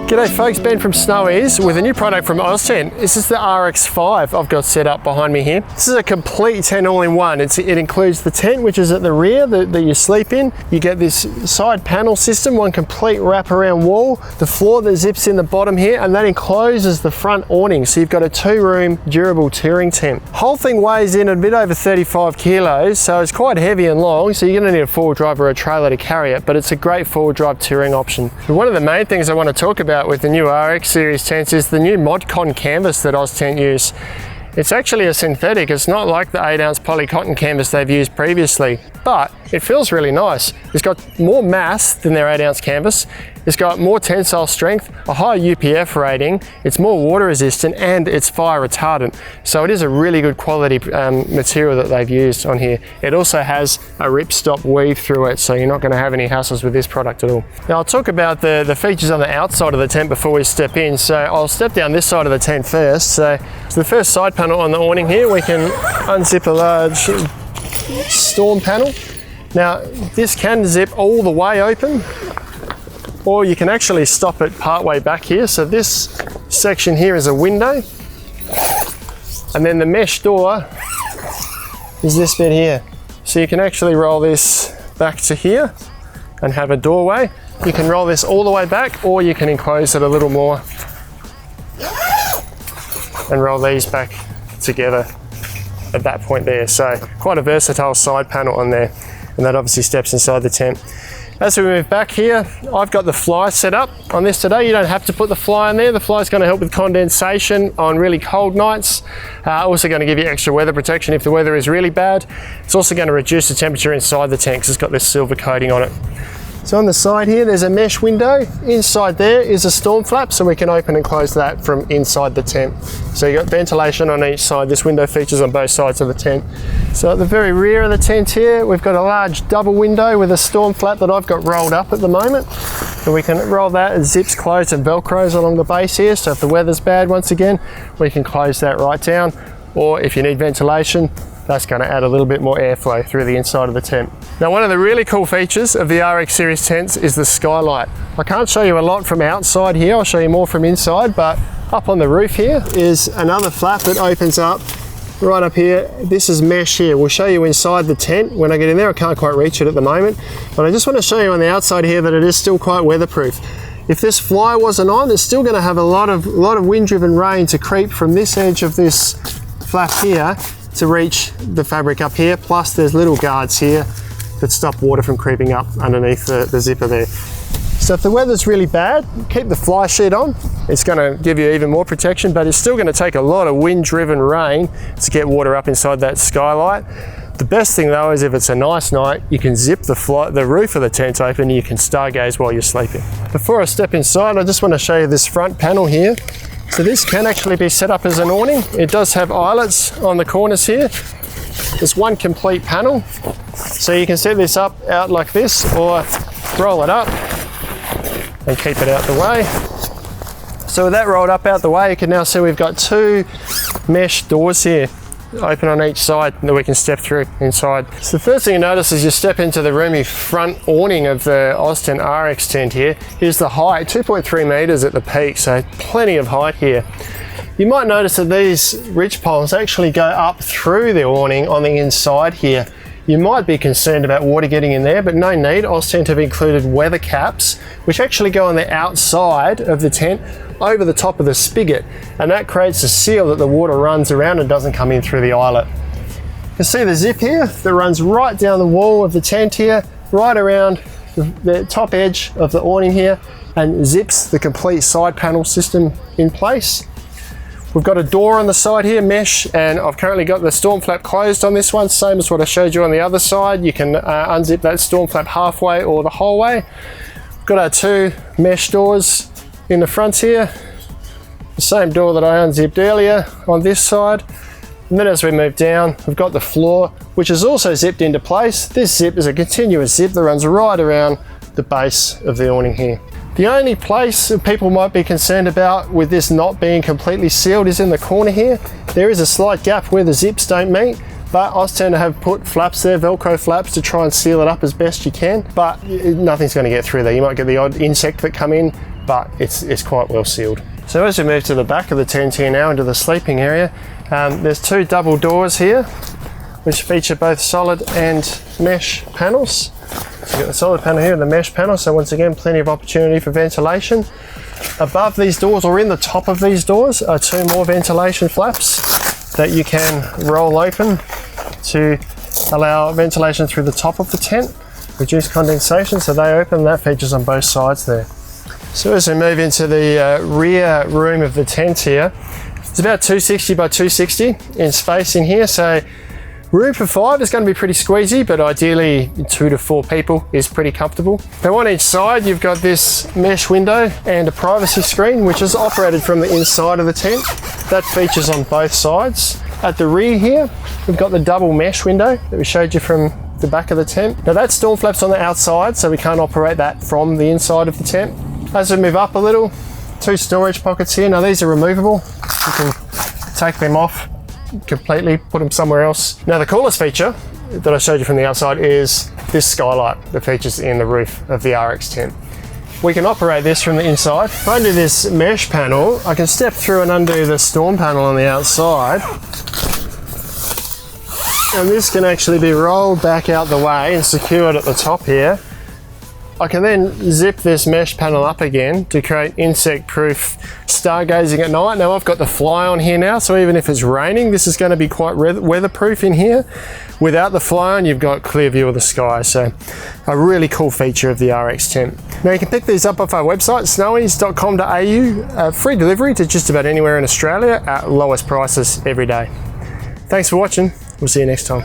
G'day folks, Ben from Snowies with a new product from Oztent. This is the RX-5 I've got set up behind me here. This is a complete tent all-in-one. It includes the tent, which is at the rear that you sleep in. You get this side panel system, one complete wraparound wall, the floor that zips in the bottom here, and that encloses the front awning. So you've got a 2-room durable touring tent. Whole thing weighs in a bit over 35 kilos, so it's quite heavy and long, so you're gonna need a 4-wheel drive or a trailer to carry it, but it's a great 4-wheel drive touring option. But one of the main things I want to talk about with the new RX series tents is the new Modcan canvas that Oztent use. It's actually a synthetic. It's not like the 8-ounce poly cotton canvas they've used previously, but it feels really nice. It's got more mass than their 8-ounce canvas. It's got more tensile strength, a high UPF rating, it's more water resistant, and it's fire retardant. So it is a really good quality material that they've used on here. It also has a ripstop weave through it, so you're not going to have any hassles with this product at all. Now I'll talk about the features on the outside of the tent before we step in. So I'll step down this side of the tent first. So the first side panel on the awning here, we can unzip a large storm panel. Now this can zip all the way open, or you can actually stop it part way back here. So this section here is a window, and then the mesh door is this bit here. So you can actually roll this back to here and have a doorway. You can roll this all the way back, or you can enclose it a little more and roll these back together at that point there. So quite a versatile side panel on there, and that obviously steps inside the tent. As we move back here, I've got the fly set up on this today. You don't have to put the fly in there. The fly is going to help with condensation on really cold nights. Also going to give you extra weather protection if the weather is really bad. It's also going to reduce the temperature inside the tent because it's got this silver coating on it. So on the side here, there's a mesh window. Inside there is a storm flap, so we can open and close that from inside the tent. So you've got ventilation on each side. This window features on both sides of the tent. So at the very rear of the tent here, we've got a large double window with a storm flap that I've got rolled up at the moment. So we can roll that, it zips closed and velcros along the base here. So if the weather's bad, once again, we can close that right down. Or if you need ventilation, that's going to add a little bit more airflow through the inside of the tent. Now, one of the really cool features of the RX series tents is the Skylight. I can't show you a lot from outside here, I'll show you more from inside, but up on the roof here is another flap that opens up right up here. This is mesh here. We'll show you inside the tent when I get in there. I can't quite reach it at the moment, but I just want to show you on the outside here that it is still quite weatherproof. If this fly wasn't on, it's still going to have a lot of wind-driven rain to creep from this edge of this flap here to reach the fabric up here, plus there's little guards here that stop water from creeping up underneath the zipper there. So if the weather's really bad, keep the fly sheet on. It's going to give you even more protection, but it's still going to take a lot of wind-driven rain to get water up inside that Skylight. The best thing though is if it's a nice night, you can zip the roof of the tent open and you can stargaze while you're sleeping. Before I step inside, I just want to show you this front panel here. So this can actually be set up as an awning. It does have eyelets on the corners here. There's one complete panel. So you can set this up out like this, or roll it up and keep it out the way. So with that rolled up out the way, you can now see we've got 2 mesh doors here, open on each side, that we can step through inside. So the first thing you notice as you step into the roomy front awning of the Oztent RX tent here is the height, 2.3 meters at the peak, so plenty of height here. You might notice that these ridge poles actually go up through the awning on the inside here. You might be concerned about water getting in there, but no need. Oztent have included weather caps, which actually go on the outside of the tent over the top of the spigot, and that creates a seal that the water runs around and doesn't come in through the eyelet. You can see the zip here that runs right down the wall of the tent here, right around the top edge of the awning here, and zips the complete side panel system in place. We've got a door on the side here, mesh, and I've currently got the storm flap closed on this one, same as what I showed you on the other side. You can unzip that storm flap halfway or the whole way. We've got our 2 mesh doors in the front here, the same door that I unzipped earlier on this side. And then as we move down, we've got the floor, which is also zipped into place. This zip is a continuous zip that runs right around the base of the awning here. The only place that people might be concerned about with this not being completely sealed is in the corner here. There is a slight gap where the zips don't meet, but Oztent have put flaps there, Velcro flaps, to try and seal it up as best you can, but nothing's going to get through there. You might get the odd insect that come in, but it's quite well sealed. So as we move to the back of the tent here now, into the sleeping area, there's two double doors here, which feature both solid and mesh panels. So you've got the solid panel here and the mesh panel, so once again, plenty of opportunity for ventilation. Above these doors, or in the top of these doors, are two more ventilation flaps that you can roll open to allow ventilation through the top of the tent, reduce condensation, so they open. That features on both sides there. So as we move into the rear room of the tent here, it's about 260 by 260 in space in here, so room for 5 is going to be pretty squeezy, but ideally 2 to 4 people is pretty comfortable. Now on each side you've got this mesh window and a privacy screen, which is operated from the inside of the tent. That features on both sides. At the rear here, we've got the double mesh window that we showed you from the back of the tent. Now that storm flap's on the outside, so we can't operate that from the inside of the tent. As we move up a little, 2 storage pockets here. Now these are removable. You can take them off completely, put them somewhere else. Now the coolest feature that I showed you from the outside is this skylight that features in the roof of the RX tent. We can operate this from the inside. If I undo this mesh panel, I can step through and undo the storm panel on the outside, and this can actually be rolled back out the way and secured at the top here. I can then zip this mesh panel up again to create insect-proof stargazing at night. Now I've got the fly on here now, so even if it's raining, this is going to be quite weatherproof in here. Without the fly on, you've got clear view of the sky, so a really cool feature of the RX tent. Now you can pick these up off our website, snowies.com.au, free delivery to just about anywhere in Australia at lowest prices every day. Thanks for watching, we'll see you next time.